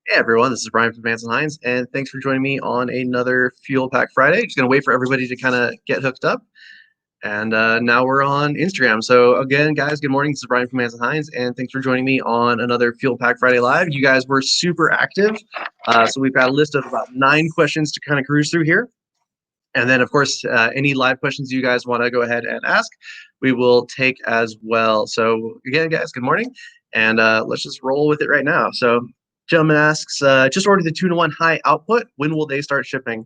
Hey everyone, this is Brian from Vance Hines, and thanks for joining me on another Fuelpak Friday. Just gonna wait for everybody to kind of get hooked up, and now we're on Instagram. So again, guys, good morning. This is Brian from Vance Hines, and thanks for joining me on another Fuelpak Friday Live. You guys were super active, so we've got a list of about 9 questions to kind of cruise through here, and then of course, any live questions you guys want to go ahead and ask, we will take as well. So again, guys, good morning, and let's just roll with it right now. So gentleman asks, just ordered the 2-to-1 high output. When will they start shipping?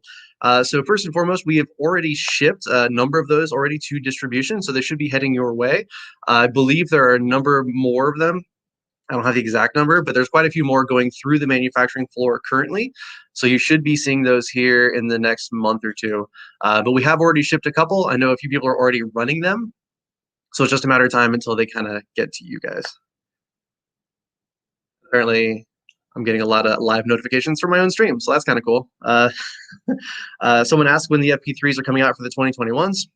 So first and foremost, we have already shipped a number of those already to distribution, so they should be heading your way. I believe there are a number more of them. I don't have the exact number, but there's quite a few more going through the manufacturing floor currently. So you should be seeing those here in the next month or two. But we have already shipped a couple. I know a few people are already running them. So it's just a matter of time until they kind of get to you guys. Apparently, I'm getting a lot of live notifications from my own stream, so that's kind of cool. Someone asked when the FP3s are coming out for the 2021s.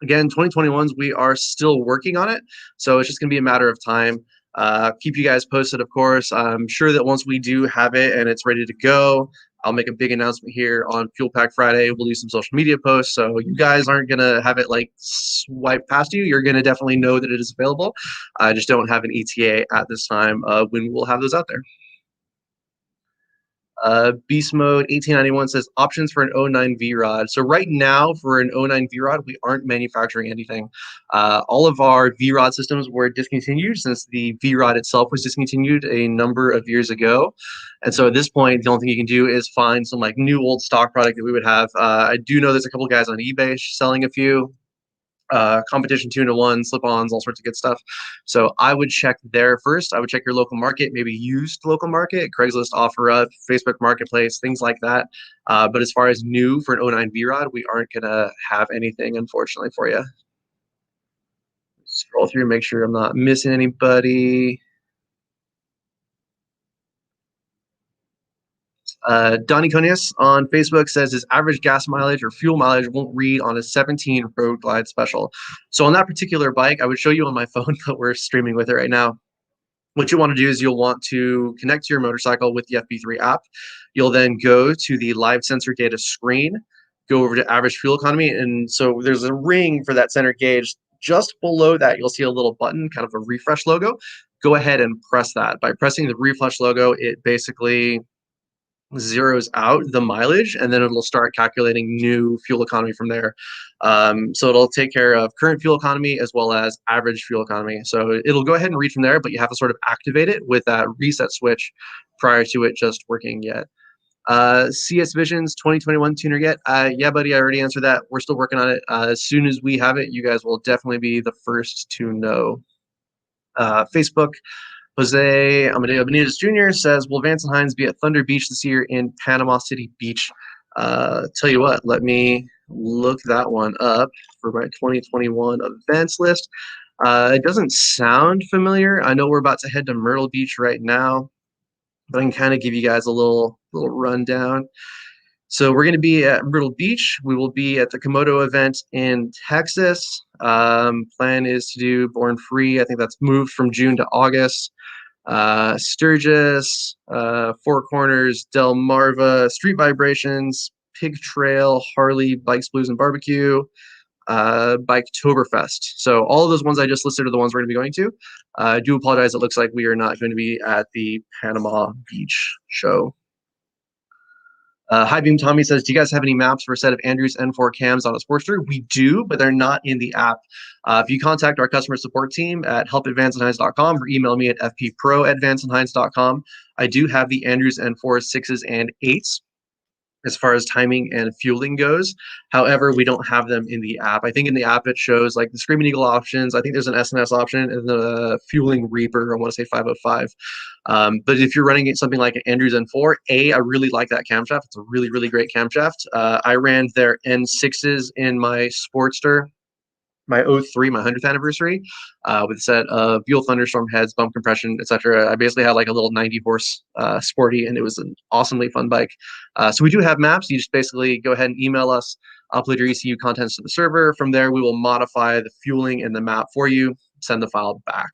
Again, 2021s, we are still working on it, so it's just going to be a matter of time. Keep you guys posted, of course. I'm sure that once we do have it and it's ready to go, I'll make a big announcement here on Fuelpak Friday. We'll do some social media posts, so you guys aren't going to have it like swipe past you. You're going to definitely know that it is available. I just don't have an ETA at this time when we'll have those out there. Beast Mode 1891 says options for an '09 V-Rod. So right now for an '09 V-Rod, we aren't manufacturing anything. All of our V-Rod systems were discontinued since the V-Rod itself was discontinued a number of years ago. And so at this point, the only thing you can do is find some like new old stock product that we would have. I do know there's a couple guys on eBay selling a few. Competition 2-to-1, slip-ons, all sorts of good stuff. So I would check there first. I would check your local market, maybe used local market, Craigslist, OfferUp, Facebook Marketplace, things like that. But as far as new for an '09 V-Rod, we aren't gonna have anything, unfortunately, for you. Scroll through, make sure I'm not missing anybody. Donnie Conius on Facebook says his average gas mileage or fuel mileage won't read on a 17 Road Glide Special. So on that particular bike, I would show you on my phone, but we're streaming with it right now. What you want to do is you'll want to connect to your motorcycle with the FP3 app. You'll then go to the live sensor data screen, go over to average fuel economy. And so there's a ring for that center gauge. Just below that, you'll see a little button, kind of a refresh logo. Go ahead and press that. By pressing the refresh logo, it basically zeroes out the mileage, and then it'll start calculating new fuel economy from there. So it'll take care of current fuel economy as well as average fuel economy. So it'll go ahead and read from there, but you have to sort of activate it with that reset switch prior to it just working yet. CS Visions 2021 tuner yet? Yeah, buddy, I already answered that. We're still working on it. As soon as we have it, you guys will definitely be the first to know. Facebook, Jose Amadeo Benitez Jr. says, will Vance and Hines be at Thunder Beach this year in Panama City Beach? Tell you what, let me look that one up for my 2021 events list. It doesn't sound familiar. I know we're about to head to Myrtle Beach right now, but I can kind of give you guys a little rundown. So we're going to be at Myrtle Beach. We will be at the Komodo event in Texas. Plan is to do Born Free. I think that's moved from June to August. Sturgis, Four Corners, Delmarva, Street Vibrations, Pig Trail, Harley, Bikes, Blues, and Barbecue, Biketoberfest. So all of those ones I just listed are the ones we're going to be going to. I do apologize. It looks like we are not going to be at the Panama Beach show. High Beam Tommy says, do you guys have any maps for a set of Andrews N4 cams on a Sportster? We do, but they're not in the app. If you contact our customer support team at help@vanceandhines.com or email me at fppro@vanceandhines.com, I do have the Andrews N4 6s and 8s as far as timing and fueling goes. However, we don't have them in the app. I think in the app it shows like the Screaming Eagle options. I think there's an SNS option and the Fueling Reaper, I want to say 505. But if you're running something like an Andrews N4, I really like that camshaft. It's a really, really great camshaft. I ran their N6s in my Sportster, my '03, my 100th anniversary, with a set of Buell Thunderstorm heads, bump compression, etc. I basically had like a little 90 horse sporty, and it was an awesomely fun bike. So we do have maps. You just basically go ahead and email us, upload your ECU contents to the server. From there, we will modify the fueling and the map for you, send the file back.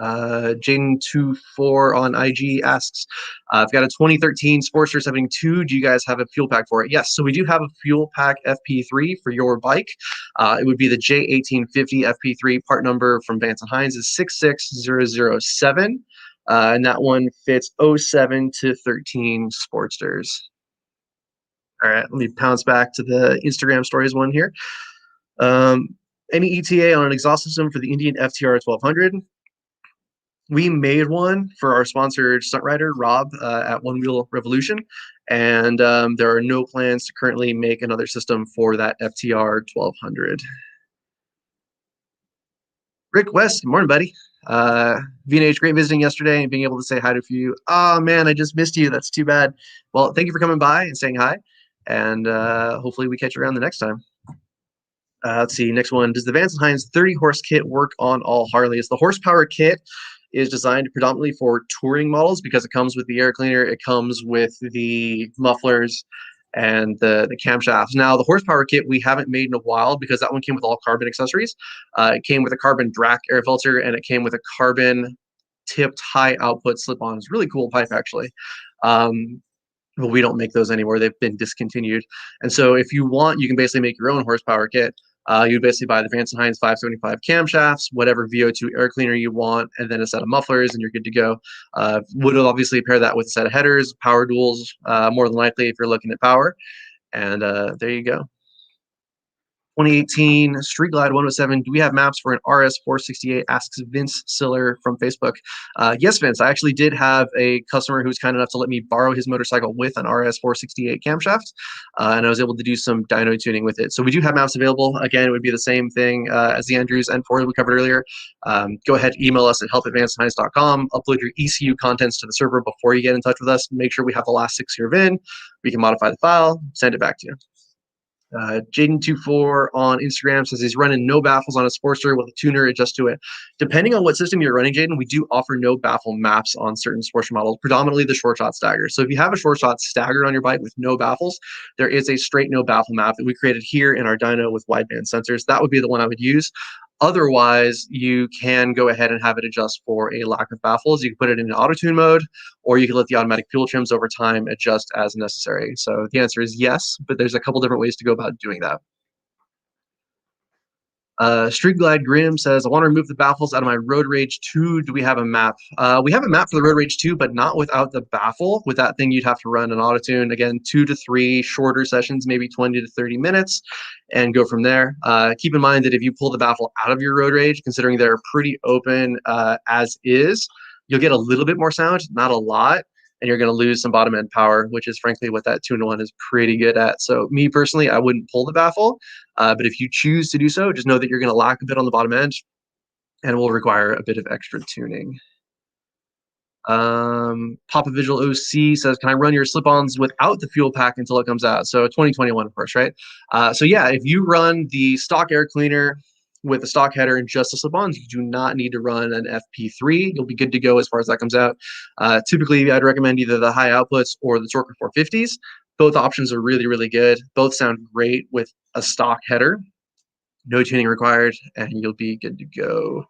Jaden24 on IG asks, I've got a 2013 Sportster 72. Do you guys have a fuel pack for it? Yes, so we do have a Fuelpak FP3 for your bike. It would be the J1850 FP3. Part number from Vance Hines is 66007. And that one fits 07 to 13 Sportsters. All right, let me bounce back to the Instagram stories one here. Any ETA on an exhaust system for the Indian FTR 1200? We made one for our sponsored stunt rider, Rob, at One Wheel Revolution. And there are no plans to currently make another system for that FTR 1200. Rick West, good morning, buddy. V&H, great visiting yesterday and being able to say hi to a few. Oh, man, I just missed you. That's too bad. Well, thank you for coming by and saying hi. And hopefully we catch you around the next time. Let's see, next one. Does the Vance Hines 30 horse kit work on all Harleys? The horsepower kit is designed predominantly for touring models because it comes with the air cleaner, it comes with the mufflers and the camshafts. Now, the horsepower kit we haven't made in a while because that one came with all carbon accessories. It came with a carbon drac air filter and it came with a carbon tipped high output slip-on. It's a really cool pipe, actually. But we don't make those anymore. They've been discontinued. And so if you want, you can basically make your own horsepower kit. You basically buy the Vance Hines 575 camshafts, whatever VO2 air cleaner you want, and then a set of mufflers, and you're good to go. Would obviously pair that with a set of headers, power duals, more than likely if you're looking at power. And there you go. 2018 Street Glide 107. Do we have maps for an RS 468? Asks Vince Siller from Facebook. Yes, Vince. I actually did have a customer who was kind enough to let me borrow his motorcycle with an RS 468 camshaft, and I was able to do some dyno tuning with it. So we do have maps available. Again, it would be the same thing as the Andrews N4 we covered earlier. Go ahead, email us at help@vancehines.com. Upload your ECU contents to the server before you get in touch with us. Make sure we have the last 6-year VIN. We can modify the file, send it back to you. Jaden24 on Instagram says he's running no baffles on a Sportster with a tuner adjust to it. Depending on what system you're running, Jaden, we do offer no baffle maps on certain Sportster models, predominantly the short shot stagger. So if you have a short shot staggered on your bike with no baffles, there is a straight no baffle map that we created here in our dyno with wideband sensors. That would be the one I would use. Otherwise, you can go ahead and have it adjust for a lack of baffles. You can put it in auto tune mode, or you can let the automatic fuel trims over time adjust as necessary. So the answer is yes, but there's a couple different ways to go about doing that. Street Glide Grim says, I want to remove the baffles out of my Road Rage 2. Do we have a map? We have a map for the Road Rage 2, but not without the baffle. With that thing, you'd have to run an auto tune. Again, 2 to 3 shorter sessions, maybe 20 to 30 minutes, and go from there. Keep in mind that if you pull the baffle out of your Road Rage, considering they're pretty open as is, you'll get a little bit more sound, not a lot. And you're going to lose some bottom end power, which is frankly what that 2-in-1 is pretty good at. So me personally, I wouldn't pull the baffle, but if you choose to do so, just know that you're going to lack a bit on the bottom end and will require a bit of extra tuning. Papa Visual OC says, can I run your slip-ons without the fuel pack until it comes out? So 2021, of course, right? So yeah, if you run the stock air cleaner with a stock header and just the slip-ons, you do not need to run an FP3. You'll be good to go as far as that comes out. Typically, I'd recommend either the high outputs or the Torque 450s. Both options are really, really good. Both sound great with a stock header. No tuning required, and you'll be good to go.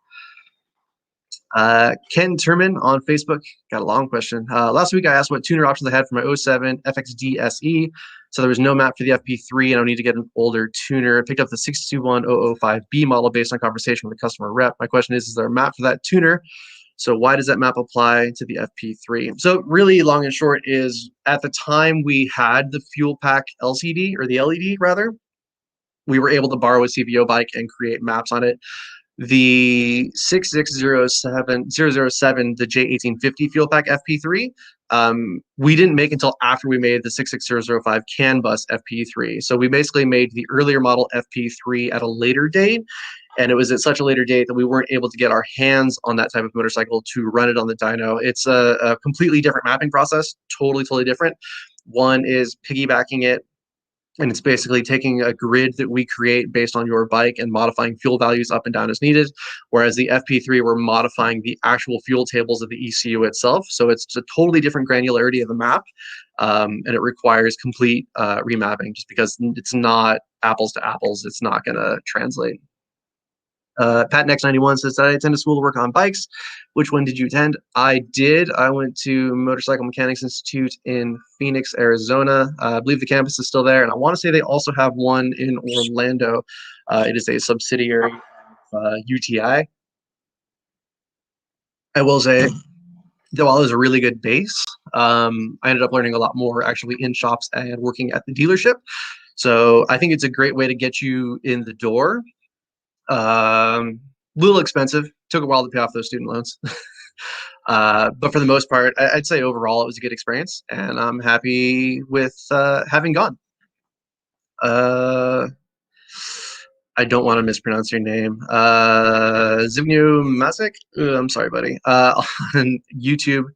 Ken Turman on Facebook got a long question. Last week I asked what tuner options I had for my 07 FXD SE. So there was no map for the FP3, and I need to get an older tuner. I picked up the 621005B model based on conversation with the customer rep. My question is there a map for that tuner? So why does that map apply to the FP3? So really long and short is at the time we had the Fuelpak LCD, or the LED rather, we were able to borrow a CVO bike and create maps on it. The 6607007, the J1850 Fuelpak FP3, we didn't make until after we made the 66005 CAN bus FP3. So we basically made the earlier model FP3 at a later date, and it was at such a later date that we weren't able to get our hands on that type of motorcycle to run it on the dyno. It's a completely different mapping process, totally different. One is piggybacking it, and it's basically taking a grid that we create based on your bike and modifying fuel values up and down as needed. Whereas the FP3, we're modifying the actual fuel tables of the ECU itself. So it's a totally different granularity of the map. And it requires complete remapping just because it's not apples to apples. It's not going to translate. Pat Next 91 says, did I attend a school to work on bikes? Which one did you attend? I did. I went to Motorcycle Mechanics Institute in Phoenix, Arizona. I believe the campus is still there. And I want to say they also have one in Orlando. It is a subsidiary of UTI. I will say, that while it was a really good base, I ended up learning a lot more actually in shops and working at the dealership. So I think it's a great way to get you in the door. Little expensive. Took a while to pay off those student loans. But for the most part, I'd say overall it was a good experience, and I'm happy with having gone. Uh, I don't want to mispronounce your name. Zivnu Masik? I'm sorry, buddy. On YouTube,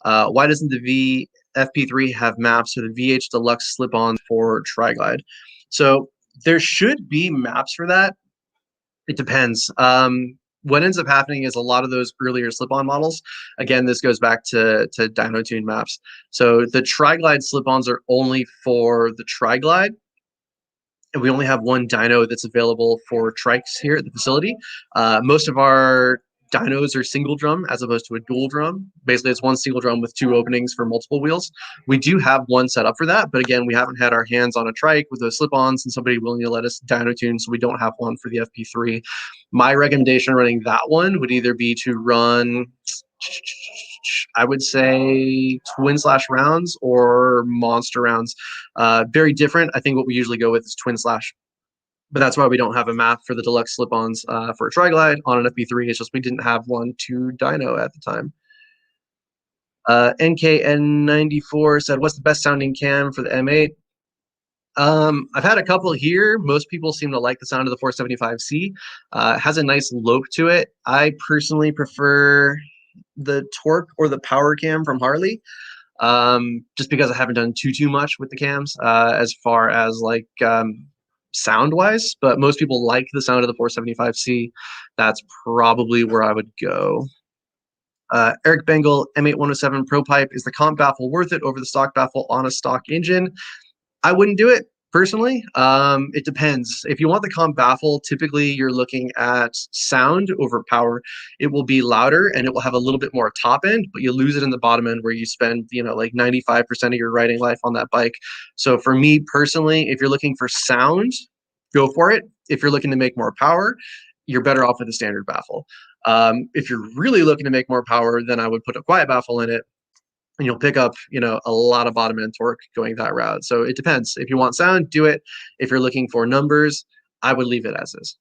why doesn't the FP3 have maps for the VH Deluxe slip-on for Tri-Glide? So there should be maps for that. It depends. What ends up happening is a lot of those earlier slip-on models, again, this goes back to dyno tune maps. So the Tri-Glide slip-ons are only for the Tri-Glide, and we only have one dyno that's available for trikes here at the facility. Most of our dynos are single drum as opposed to a dual drum. Basically, it's one single drum with two openings for multiple wheels. We do have one set up for that, but again, we haven't had our hands on a trike with those slip-ons and somebody willing to let us dyno tune, so we don't have one for the FP3. My recommendation running that one would either be to run, I would say, twin slash rounds or monster rounds. Very different. I think what we usually go with is twin slash, but that's why we don't have a map for the deluxe slip-ons for a Tri-Glide on an FP3. It's just we didn't have one to dyno at the time. NKN94 said, what's the best sounding cam for the M8? I've had a couple here. Most people seem to like the sound of the 475C. It has a nice lope to it. I personally prefer the torque or the power cam from Harley, just because I haven't done too much with the cams as far as like sound wise, but most people like the sound of the 475C. That's probably where I would go. Eric Bengal, M8107 Pro Pipe, is the comp baffle worth it over the stock baffle on a stock engine? I wouldn't do it personally. It depends. If you want the comp baffle, typically you're looking at sound over power. It will be louder and it will have a little bit more top end, but you lose it in the bottom end where you spend, like 95% of your riding life on that bike. So for me personally, if you're looking for sound, go for it. If you're looking to make more power, you're better off with a standard baffle. If you're really looking to make more power, then I would put a quiet baffle in it, and you'll pick up, a lot of bottom end torque going that route. So it depends. If you want sound, do it. If you're looking for numbers, I would leave it as is.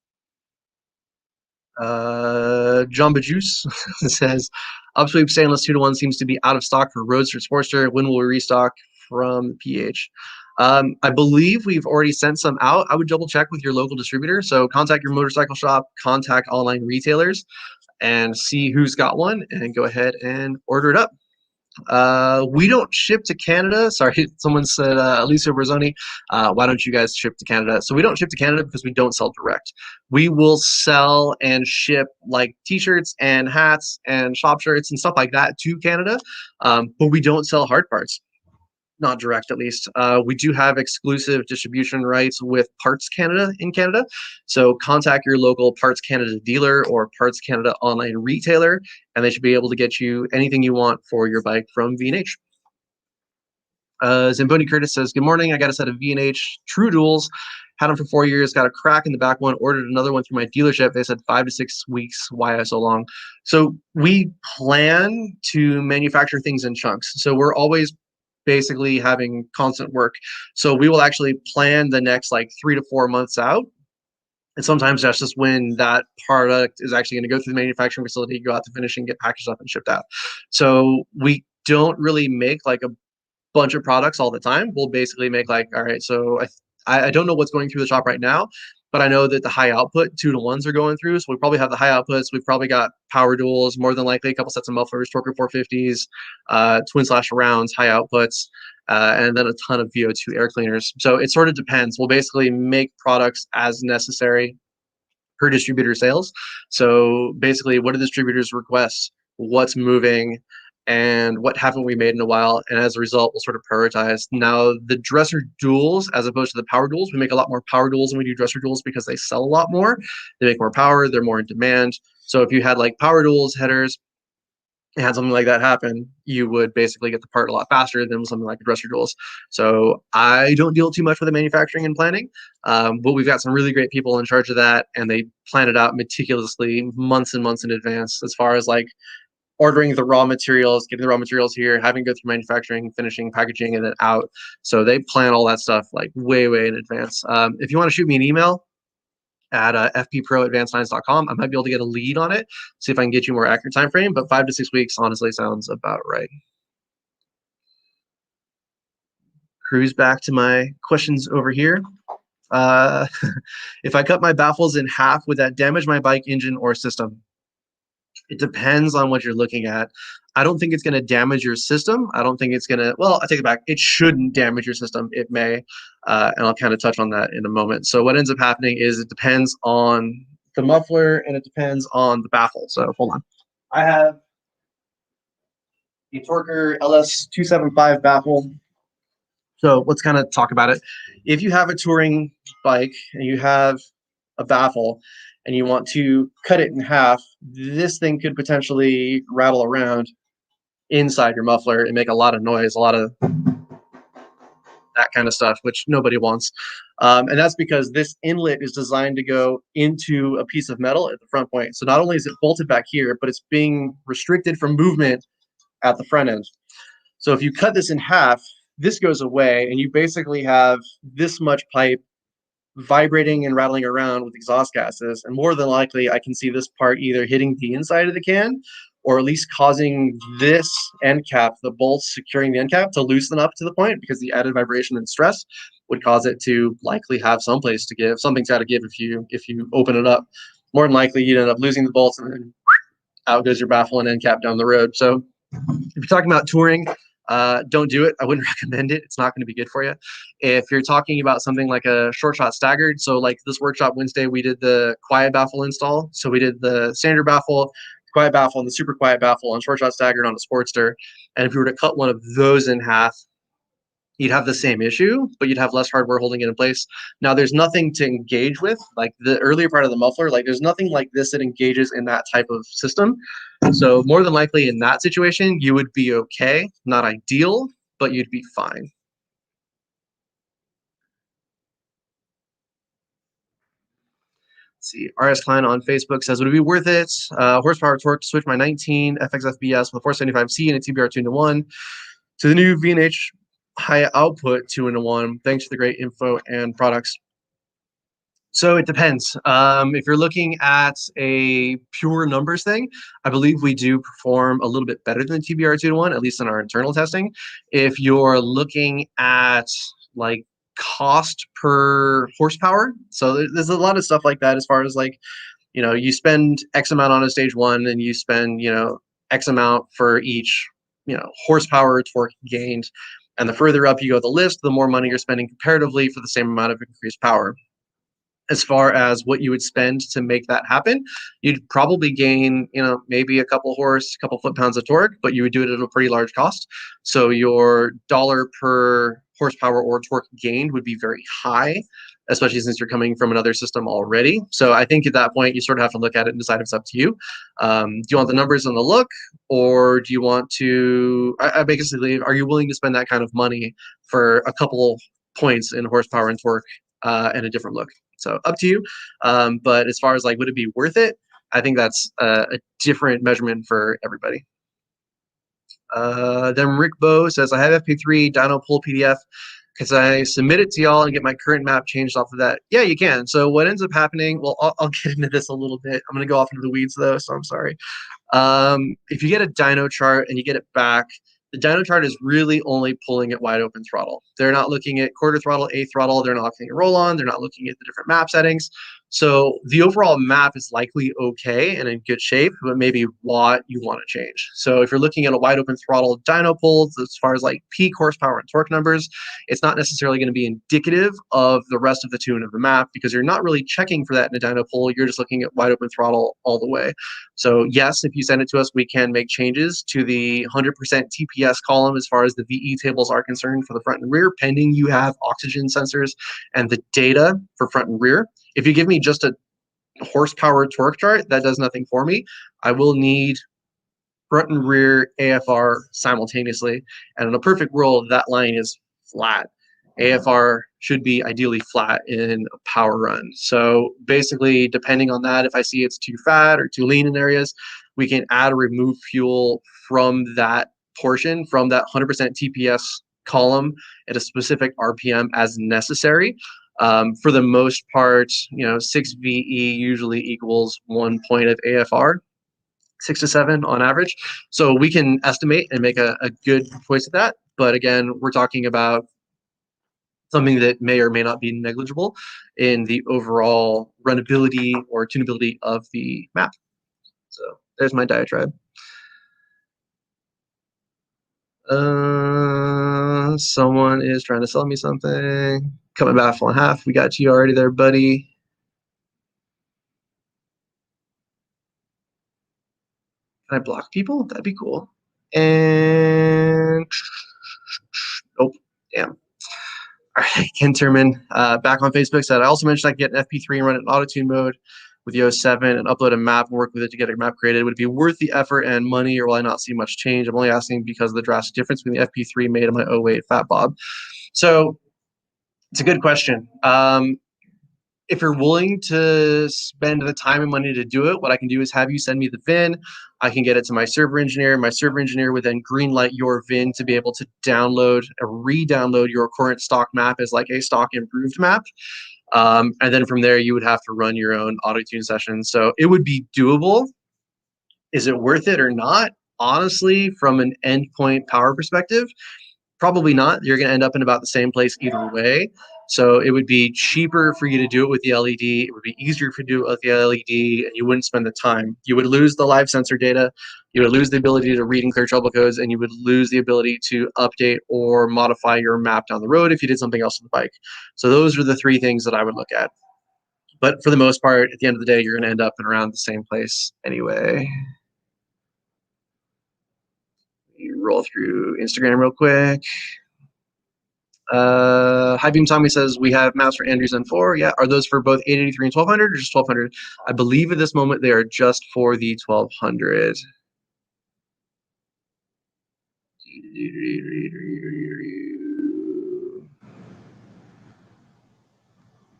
Jamba Juice says, Upsweep stainless 2-to-1 seems to be out of stock for Roadster Sportster. When will we restock from PH? I believe we've already sent some out. I would double check with your local distributor. So contact your motorcycle shop, contact online retailers, and see who's got one, and go ahead and order it up. We don't ship to Canada. Sorry, someone said, Alicia Berzoni, why don't you guys ship to Canada? So we don't ship to Canada because we don't sell direct. We will sell and ship like t-shirts and hats and shop shirts and stuff like that to Canada, but we don't sell hard parts. Not direct, at least. We do have exclusive distribution rights with Parts Canada in Canada. So contact your local Parts Canada dealer or Parts Canada online retailer, and they should be able to get you anything you want for your bike from V&H. Zamboni Curtis says, good morning. I got a set of V&H True Duals. Had them for 4 years, got a crack in the back one, ordered another one through my dealership. They said 5 to 6 weeks. Why so long? So we plan to manufacture things in chunks. So we're always basically having constant work. So we will actually plan the next like 3 to 4 months out. And sometimes that's just when that product is actually going to go through the manufacturing facility, go out to finishing, get packaged up and shipped out. So we don't really make like a bunch of products all the time. We'll basically make like, all right, so I don't know what's going through the shop right now, but I know that the high output 2-to-1s are going through. So we probably have the high outputs. We've probably got power duals, more than likely a couple sets of mufflers, Torque 450s, twin slash rounds, high outputs, and then a ton of VO2 air cleaners. So it sort of depends. We'll basically make products as necessary per distributor sales. So basically, what do distributors request? What's moving? and what haven't we made in a while, and as a result we'll sort of prioritize. Now the dresser duels as opposed to the power duels, we make a lot more power duels than we do dresser duels because they sell a lot more. They make more power, they're more in demand. So if you had like power duels headers and had something like that happen, you would basically get the part a lot faster than something like the dresser duels. So I don't deal too much with the manufacturing and planning, but we've got some really great people in charge of that, and they plan it out meticulously, months and months in advance, as far as like ordering the raw materials, getting the raw materials here, having to go through manufacturing, finishing, packaging, and then out. So they plan all that stuff like way, way in advance. If you want to shoot me an email at fppro@vancehines.com, I might be able to get a lead on it, see if I can get you a more accurate time frame, but 5 to 6 weeks honestly sounds about right. Cruise back to my questions over here. Uh, if I cut my baffles in half, would that damage my bike engine or system? It depends on what you're looking at. I don't think it's going to damage your system. I don't think it's going to, well, I take it back. It shouldn't damage your system. It may, and I'll kind of touch on that in a moment. So what ends up happening is it depends on the muffler and it depends on the baffle. So hold on. I have the Torker LS275 baffle. So let's kind of talk about it. If you have a touring bike and you have a baffle and you want to cut it in half, this thing could potentially rattle around inside your muffler and make a lot of noise, a lot of that kind of stuff, which nobody wants. And that's because this inlet is designed to go into a piece of metal at the front point. So not only is it bolted back here, but it's being restricted from movement at the front end. So if you cut this in half, this goes away, and you basically have this much pipe vibrating and rattling around with exhaust gases. And more than likely, I can see this part either hitting the inside of the can or at least causing this end cap, the bolts securing the end cap, to loosen up to the point, because the added vibration and stress would cause it to likely have some place to give. Something's got to give if you open it up. More than likely, you'd end up losing the bolts, and then out goes your baffle and end cap down the road. So if you're talking about touring, don't do it. I wouldn't recommend it. It's not going to be good for you. If you're talking about something like a short shot staggered, so like this workshop Wednesday, we did the quiet baffle install. So we did the standard baffle, quiet baffle, and the super quiet baffle on short shot staggered on a Sportster. And if you were to cut one of those in half, you'd have the same issue, but you'd have less hardware holding it in place. Now, there's nothing to engage with, like the earlier part of the muffler, like there's nothing like this that engages in that type of system. So more than likely in that situation, you would be okay. Not ideal, but you'd be fine. Let's see, RS Klein on Facebook says, would it be worth it? Horsepower torque to switch my 19 FXFBS with a 475C and a TBR 2-1 to the new V&H high output 2-1. Thanks for the great info and products. So it depends. If you're looking at a pure numbers thing, I believe we do perform a little bit better than TBR 2-1, at least in our internal testing. If you're looking at like cost per horsepower, so there's a lot of stuff like that as far as like, you spend X amount on a stage one and you spend, X amount for each, horsepower torque gained. And the further up you go the list, the more money you're spending comparatively for the same amount of increased power. As far as what you would spend to make that happen, you'd probably gain, maybe a couple foot-pounds of torque, but you would do it at a pretty large cost. So your dollar per horsepower or torque gained would be very high, especially since you're coming from another system already. So I think at that point, you sort of have to look at it and decide if it's up to you. Do you want the numbers and the look, or do you want to, I basically, are you willing to spend that kind of money for a couple points in horsepower and torque and a different look? So up to you. But as far as like, would it be worth it? I think that's a different measurement for everybody. Then Rick Bow says, I have FP3 dyno pull PDF. Because I submit it to y'all and get my current map changed off of that. Yeah, you can. So what ends up happening, well, I'll get into this a little bit. I'm going to go off into the weeds though, so I'm sorry. If you get a dyno chart and you get it back, the dyno chart is really only pulling at wide open throttle. They're not looking at quarter throttle, eighth throttle. They're not looking at roll on. They're not looking at the different map settings. So the overall map is likely okay and in good shape, but maybe what you want to change. So if you're looking at a wide open throttle dyno pull, as far as like peak horsepower and torque numbers, it's not necessarily going to be indicative of the rest of the tune of the map because you're not really checking for that in a dyno pull. You're just looking at wide open throttle all the way. So yes, if you send it to us, we can make changes to the 100% TPS column as far as the VE tables are concerned for the front and rear, pending you have oxygen sensors and the data for front and rear. If you give me just a horsepower torque chart, that does nothing for me. I will need front and rear AFR simultaneously. And in a perfect world, that line is flat. AFR should be ideally flat in a power run. So basically, depending on that, if I see it's too fat or too lean in areas, we can add or remove fuel from that portion, from that 100% TPS column at a specific RPM as necessary. For the most part, 6 VE usually equals 1 point of AFR, 6 to 7 on average. So we can estimate and make a good choice of that. But again, we're talking about something that may or may not be negligible in the overall runnability or tunability of the map. So there's my diatribe. Someone is trying to sell me something. Cut my baffle in half. We got you already there, buddy. Can I block people? That'd be cool. And oh, damn. All right, Ken Turman, back on Facebook, said, I also mentioned I could get an FP3 and run it in auto-tune mode with the 07 and upload a map and work with it to get a map created. Would it be worth the effort and money, or will I not see much change? I'm only asking because of the drastic difference between the FP3 made and my 08 Fat Bob. So it's a good question. If you're willing to spend the time and money to do it, what I can do is have you send me the VIN. I can get it to my server engineer. My server engineer would then greenlight your VIN to be able to download or re-download your current stock map as like a stock improved map. And then from there, you would have to run your own auto-tune session. So it would be doable. Is it worth it or not? Honestly, from an endpoint power perspective, probably not. You're going to end up in about the same place either way. So it would be cheaper for you to do it with the LED. It would be easier for you to do it with the LED, and you wouldn't spend the time. You would lose the live sensor data. You would lose the ability to read and clear trouble codes, and you would lose the ability to update or modify your map down the road if you did something else with the bike. So those are the three things that I would look at. But for the most part, at the end of the day, you're going to end up in around the same place anyway. You roll through Instagram real quick. High Beam Tommy says we have maps for Andrews and 4. Yeah, are those for both 883 and 1200 or just 1200? I believe at this moment they are just for the 1200.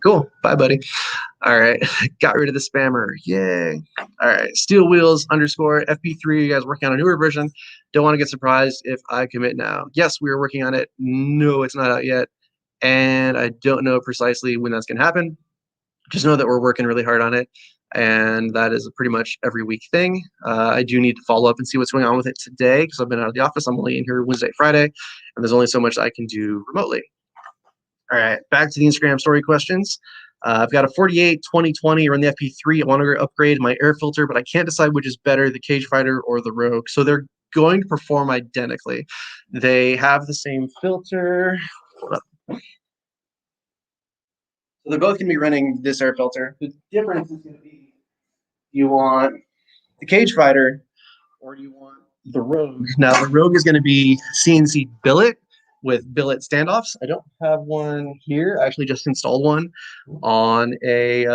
Cool. Bye, buddy. All right. Got rid of the spammer. Yay. All right. Steel Wheels _ FP3. You guys working on a newer version. Don't want to get surprised if I commit now. Yes, we are working on it. No, it's not out yet. And I don't know precisely when that's going to happen. Just know that we're working really hard on it. And that is a pretty much every week thing. I do need to follow up and see what's going on with it today because I've been out of the office. I'm only in here Wednesday, Friday, and there's only so much I can do remotely. All right, back to the Instagram story questions. I've got a 48 2020 run the FP3. I want to upgrade my air filter, but I can't decide which is better, the Cage Fighter or the Rogue. So they're going to perform identically. They have the same filter. So they're both going to be running this air filter. The difference is going to be, do you want the Cage Fighter or do you want the Rogue? Now, the Rogue is going to be CNC billet with billet standoffs. I don't have one here. I actually just installed one on a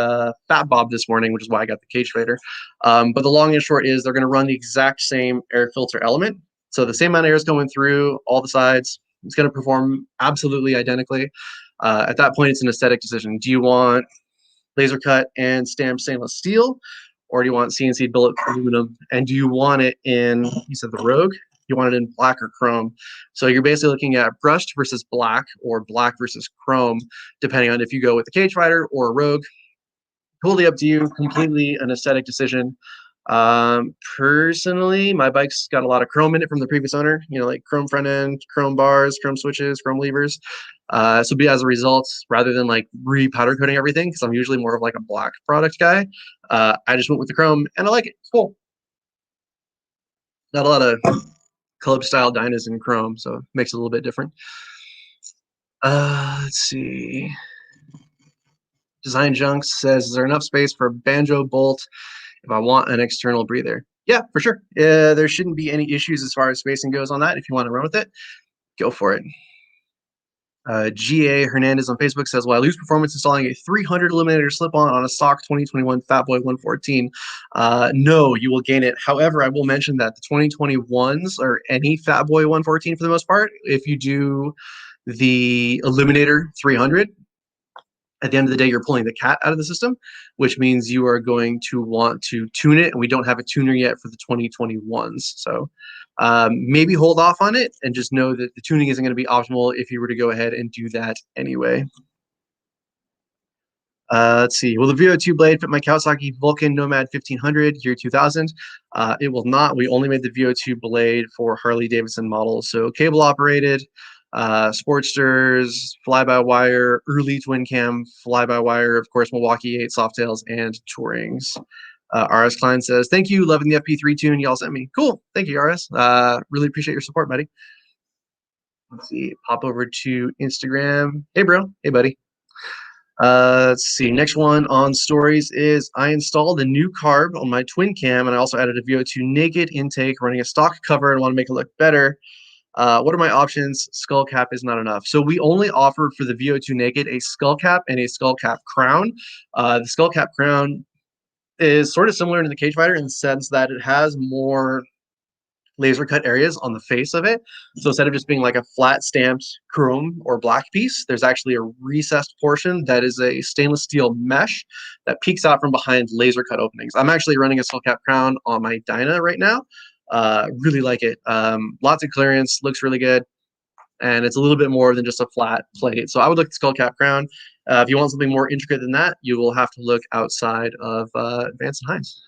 Fat Bob this morning, which is why I got the Cage Fighter. But the long and short is they're going to run the exact same air filter element. So the same amount of air is going through all the sides. It's going to perform absolutely identically. At that point, it's an aesthetic decision. Do you want laser cut and stamped stainless steel, or do you want CNC billet aluminum? And do you want it in, you said the Rogue, you want it in black or chrome? So you're basically looking at brushed versus black or black versus chrome, depending on if you go with the Cage Fighter or a Rogue. Totally up to you, completely an aesthetic decision. Personally, my bike's got a lot of chrome in it from the previous owner, like chrome front end, chrome bars, chrome switches, chrome levers. So be as a result, rather than like re-powder coating everything, because I'm usually more of like a black product guy, I just went with the chrome and I like it. It's cool. Not a lot of club style dynas in chrome, so it makes it a little bit different. Let's see. Design Junks says, is there enough space for a banjo bolt if I want an external breather? Yeah, for sure. There shouldn't be any issues as far as spacing goes on that. If you want to run with it, go for it. GA Hernandez on Facebook says, "Will I lose performance installing a 300 eliminator slip-on a stock 2021 Fatboy 114? No, you will gain it. However, I will mention that the 2021s or any Fatboy 114 for the most part, if you do the eliminator 300, at the end of the day, you're pulling the cat out of the system, which means you are going to want to tune it. And we don't have a tuner yet for the 2021s. So maybe hold off on it and just know that the tuning isn't going to be optimal if you were to go ahead and do that anyway. Let's see. Will the VO2 blade fit my Kawasaki Vulcan Nomad 1500 year 2000? It will not. We only made the VO2 blade for Harley Davidson models. So cable operated, Sportsters, fly-by-wire, early twin cam, fly-by-wire, of course, Milwaukee 8 Softails, and Tourings. RS Klein says, thank you, loving the FP3 tune y'all sent me. Cool. Thank you, RS. Really appreciate your support, buddy. Let's see. Pop over to Instagram. Hey, bro. Hey, buddy. Let's see. Next one on stories is I installed a new carb on my twin cam, and I also added a VO2 naked intake running a stock cover and want to make it look better. What are my options? Skull cap is not enough. So we only offer for the VO2 naked a skull cap and a skull cap crown. The skull cap crown is sort of similar to the cage fighter in the sense that it has more laser cut areas on the face of it. So instead of just being like a flat stamped chrome or black piece, there's actually a recessed portion that is a stainless steel mesh that peeks out from behind laser cut openings. I'm actually running a skull cap crown on my Dyna right now. Really like it. Lots of clearance, looks really good, and it's a little bit more than just a flat plate. So I would look at the skull cap crown. If you want something more intricate than that, you will have to look outside of Vance Hines.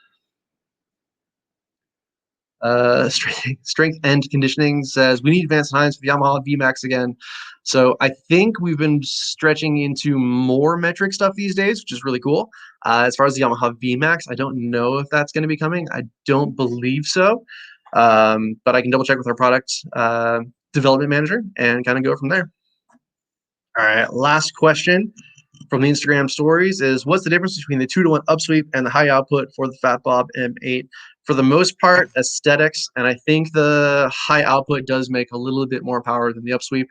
Strength and Conditioning says, we need Vance Hines for the Yamaha VMAX again. So I think we've been stretching into more metric stuff these days, which is really cool. As far as the Yamaha VMAX, I don't know if that's going to be coming. I don't believe so. But I can double check with our product development manager and kind of go from there. All right, last question from the Instagram stories is, what's the difference between the 2-to-1 upsweep and the high output for the Fat Bob M8? For the most part, aesthetics, and I think the high output does make a little bit more power than the upsweep.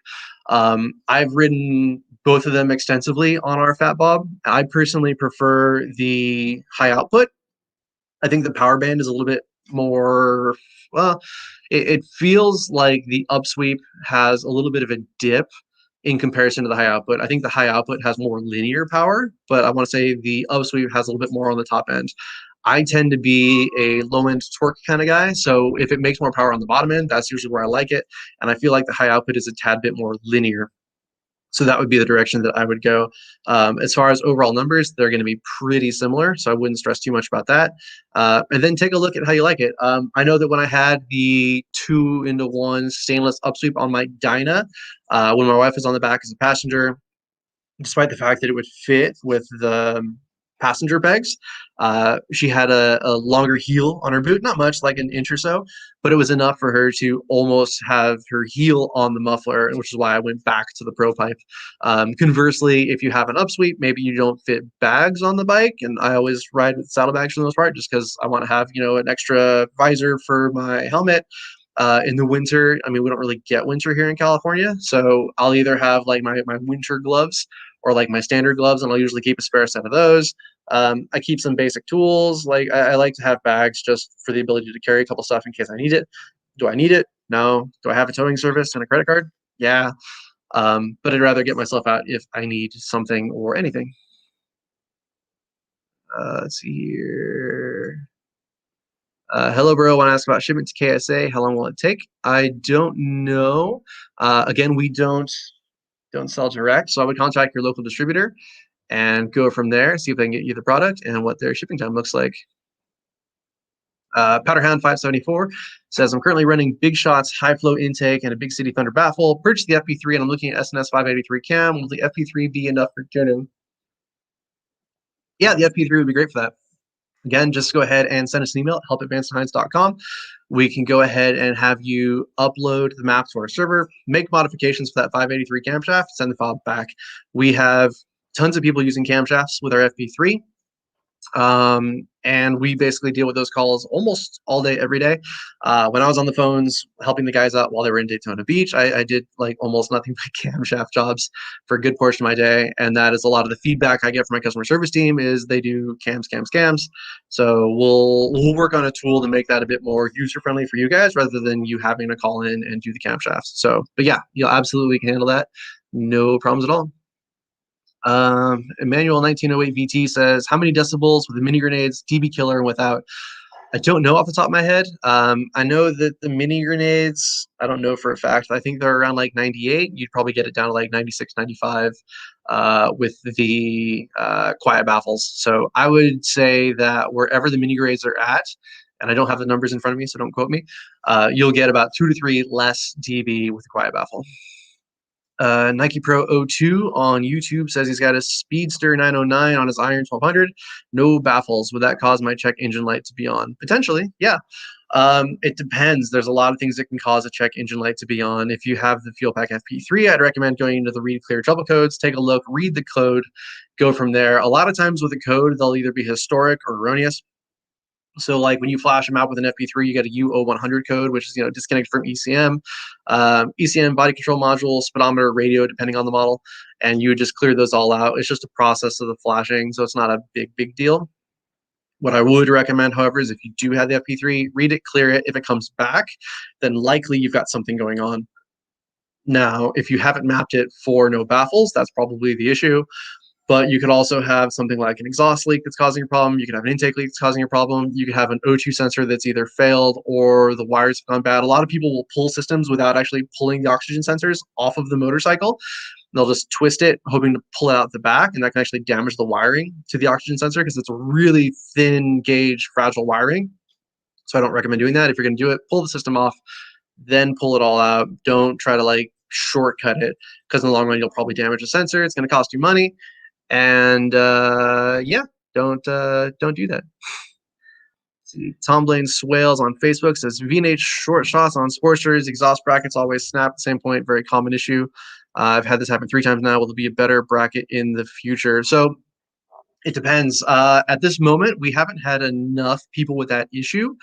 I've ridden both of them extensively on our Fat Bob. I personally prefer the high output. I think the power band is a little bit more, well, it feels like the upsweep has a little bit of a dip in comparison to the high output. I think the high output has more linear power, but I want to say the upsweep has a little bit more on the top end. I tend to be a low end torque kind of guy. So if it makes more power on the bottom end, that's usually where I like it. And I feel like the high output is a tad bit more linear. So that would be the direction that I would go. As far as overall numbers, they're going to be pretty similar. So I wouldn't stress too much about that. And then take a look at how you like it. I know that when I had the 2-to-1 stainless upsweep on my Dyna, when my wife was on the back as a passenger, despite the fact that it would fit with the passenger pegs, she had a longer heel on her boot, not much, like an inch or so, but it was enough for her to almost have her heel on the muffler, which is why I went back to the Pro Pipe. Conversely, if you have an upsweep, maybe you don't fit bags on the bike, and I always ride with saddlebags for the most part, just because I want to have, an extra visor for my helmet. In the winter, I mean, we don't really get winter here in California, so I'll either have like my winter gloves or like my standard gloves, and I'll usually keep a spare set of those. I keep some basic tools. Like I like to have bags just for the ability to carry a couple stuff in case I need it. Do I need it? No. Do I have a towing service and a credit card? Yeah. But I'd rather get myself out if I need something or anything. Let's see here. Hello, bro. I want to ask about shipment to KSA. How long will it take? I don't know. Again, we don't sell direct, so I would contact your local distributor and go from there, see if they can get you the product and what their shipping time looks like. Powderhound 574 says, I'm currently running big shots, high flow intake, and a big city thunder baffle. Purchased the FP3, and I'm looking at SNS 583 cam. Will the FP3 be enough for tuning? Yeah, the FP3 would be great for that. Again, just go ahead and send us an email at help@vancehines.com. We can go ahead and have you upload the map to our server, make modifications for that 583 camshaft, send the file back. We have tons of people using camshafts with our FP3. And we basically deal with those calls almost all day, every day. When I was on the phones helping the guys out while they were in Daytona Beach, I did like almost nothing but camshaft jobs for a good portion of my day. And that is a lot of the feedback I get from my customer service team is they do cams. So we'll work on a tool to make that a bit more user-friendly for you guys rather than you having to call in and do the camshafts. So, but yeah, you'll absolutely can handle that. No problems at all. Emmanuel 1908 VT says, how many decibels with the mini grenades, DB killer, and without? I don't know off the top of my head. I know that the mini grenades, I don't know for a fact. I think they're around like 98. You'd probably get it down to like 96, 95 with the quiet baffles. So I would say that wherever the mini grenades are at, and I don't have the numbers in front of me, so don't quote me, you'll get about 2 to 3 less dB with the quiet baffle. Nike Pro 02 on YouTube says he's got a Speedster 909 on his Iron 1200. No baffles. Would that cause my check engine light to be on? Potentially, yeah. It depends. There's a lot of things that can cause a check engine light to be on. If you have the Fuelpak FP3, I'd recommend going into the read clear trouble codes, take a look, read the code, go from there. A lot of times with a code, they'll either be historic or erroneous. So like when you flash them out with an FP3, you get a UO100 code, which is disconnected from ECM, ECM body control module, speedometer, radio, depending on the model, and you would just clear those all out. It's just a process of the flashing, so it's not a big deal. What I would recommend, however, is if you do have the FP3, read it, clear it. If it comes back, then likely you've got something going on. Now, if you haven't mapped it for no baffles, that's probably the issue. But you could also have something like an exhaust leak that's causing a problem. You could have an intake leak that's causing a problem. You could have an O2 sensor that's either failed or the wires have gone bad. A lot of people will pull systems without actually pulling the oxygen sensors off of the motorcycle. They'll just twist it, hoping to pull it out the back, and that can actually damage the wiring to the oxygen sensor because it's a really thin gauge, fragile wiring. So I don't recommend doing that. If you're going to do it, pull the system off, then pull it all out. Don't try to like shortcut it because in the long run, you'll probably damage the sensor. It's going to cost you money. And yeah, don't do that. See, Tom Blaine Swales on Facebook says V&H short shots on Sportsters, exhaust brackets always snap. Same point, very common issue. I've had this happen 3 times now. Will there be a better bracket in the future? So it depends. At this moment, we haven't had enough people with that issue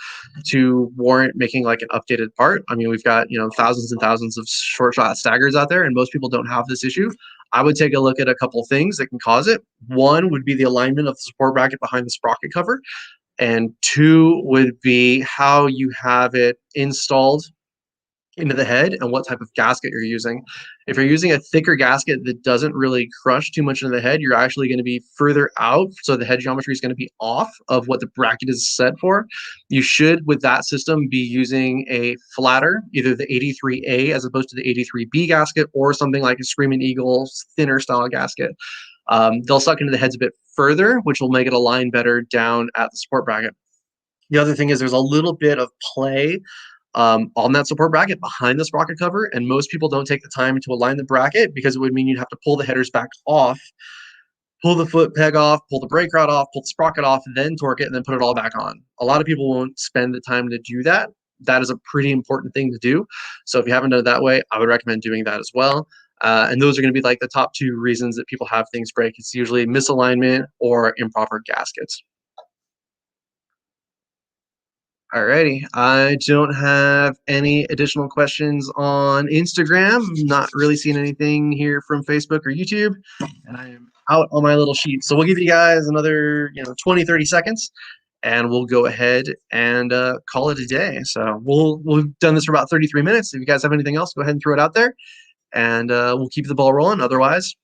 to warrant making like an updated part. I mean, we've got thousands and thousands of short shot staggers out there, and most people don't have this issue. I would take a look at a couple things that can cause it. One would be the alignment of the support bracket behind the sprocket cover, and 2 would be how you have it installed into the head and what type of gasket you're using. If you're using a thicker gasket that doesn't really crush too much into the head, you're actually going to be further out, so the head geometry is going to be off of what the bracket is set for. You should, with that system, be using a flatter, either the 83A as opposed to the 83B gasket, or something like a Screaming Eagle's thinner style gasket. They'll suck into the heads a bit further, which will make it align better down at the support bracket. The other thing is there's a little bit of play on that support bracket behind the sprocket cover, and most people don't take the time to align the bracket because it would mean you'd have to pull the headers back off, pull the foot peg off, pull the brake rod off, pull the sprocket off, then torque it, and then put it all back on. A lot of people won't spend the time to do that. That is a pretty important thing to do. So if you haven't done it that way, I would recommend doing that as well. And those are going to be like the top 2 reasons that people have things break. It's usually misalignment or improper gaskets. Alrighty, I don't have any additional questions on Instagram. Not really seeing anything here from Facebook or YouTube, and I am out on my little sheet. So we'll give you guys another 20, 30 seconds, and we'll go ahead and call it a day. So we've done this for about 33 minutes. If you guys have anything else, go ahead and throw it out there, and we'll keep the ball rolling. Otherwise,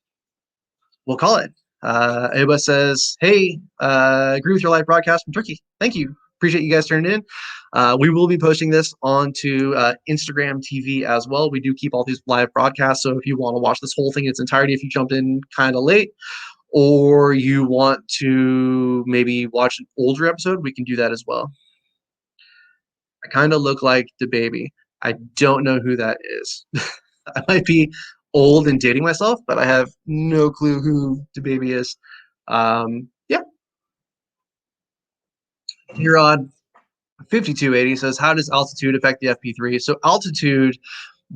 we'll call it. Eba says, hey, agree with your live broadcast from Turkey. Thank you. Appreciate you guys turning in. We will be posting this onto Instagram TV as well. We do keep all these live broadcasts, so if you want to watch this whole thing in its entirety, if you jumped in kind of late, or you want to maybe watch an older episode, we can do that as well. I kind of look like the baby. I don't know who that is. I might be old and dating myself, but I have no clue who the baby is. Yeah, here on 5280 says, how does altitude affect the FP3? So altitude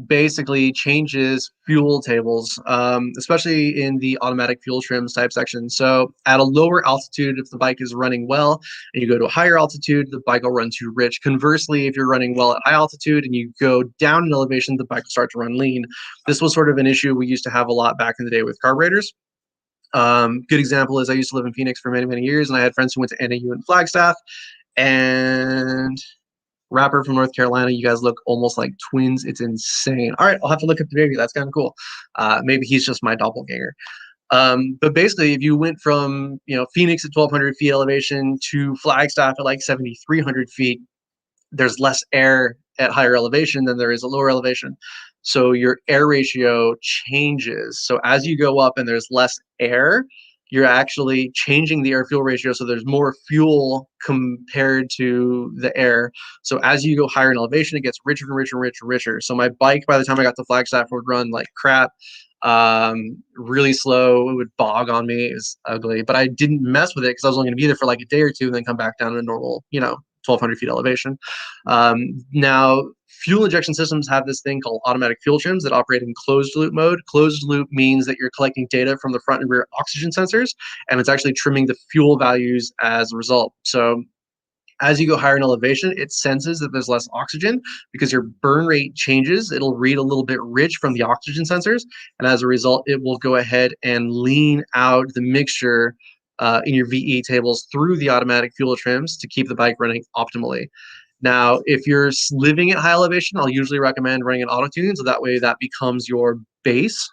basically changes fuel tables, especially in the automatic fuel trims type section. So at a lower altitude, if the bike is running well and you go to a higher altitude, the bike will run too rich. Conversely, if you're running well at high altitude and you go down in elevation, the bike will start to run lean. This was sort of an issue we used to have a lot back in the day with carburetors. Good example is I used to live in Phoenix for many, many years, and I had friends who went to NAU and Flagstaff, and rapper from North Carolina. You guys look almost like twins. It's insane. All right, I'll have to look up the baby. That's kind of cool. Maybe he's just my doppelganger. But basically, if you went from Phoenix at 1,200 feet elevation to Flagstaff at like 7,300 feet, there's less air at higher elevation than there is at lower elevation. So your air ratio changes. So as you go up and there's less air, you're actually changing the air fuel ratio. So there's more fuel compared to the air. So as you go higher in elevation, it gets richer and richer and richer and richer. So my bike, by the time I got to Flagstaff, would run like crap, really slow. It would bog on me. It was ugly, but I didn't mess with it because I was only going to be there for like a day or two and then come back down to normal, 1,200 feet elevation. Now, fuel injection systems have this thing called automatic fuel trims that operate in closed loop mode. Closed loop means that you're collecting data from the front and rear oxygen sensors, and it's actually trimming the fuel values as a result. So as you go higher in elevation, it senses that there's less oxygen because your burn rate changes. It'll read a little bit rich from the oxygen sensors, and as a result, it will go ahead and lean out the mixture in your VE tables through the automatic fuel trims to keep the bike running optimally. Now, if you're living at high elevation, I'll usually recommend running an auto tune, so that way that becomes your base.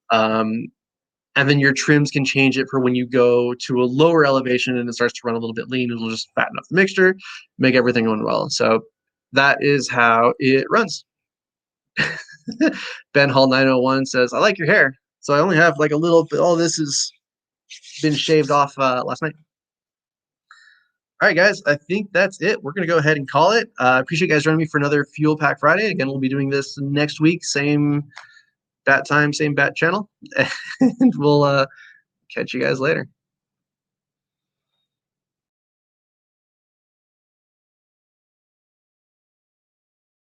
Um, and then your trims can change it for when you go to a lower elevation and it starts to run a little bit lean. It'll just fatten up the mixture, make everything run well. So that is how it runs. Ben Hall 901 says, I like your hair. So I only have like a little bit. All this has been shaved off last night. All right, guys, I think that's it. We're going to go ahead and call it. I appreciate you guys joining me for another Fuel Pack Friday. Again, we'll be doing this next week, same bat time, same bat channel. And we'll catch you guys later.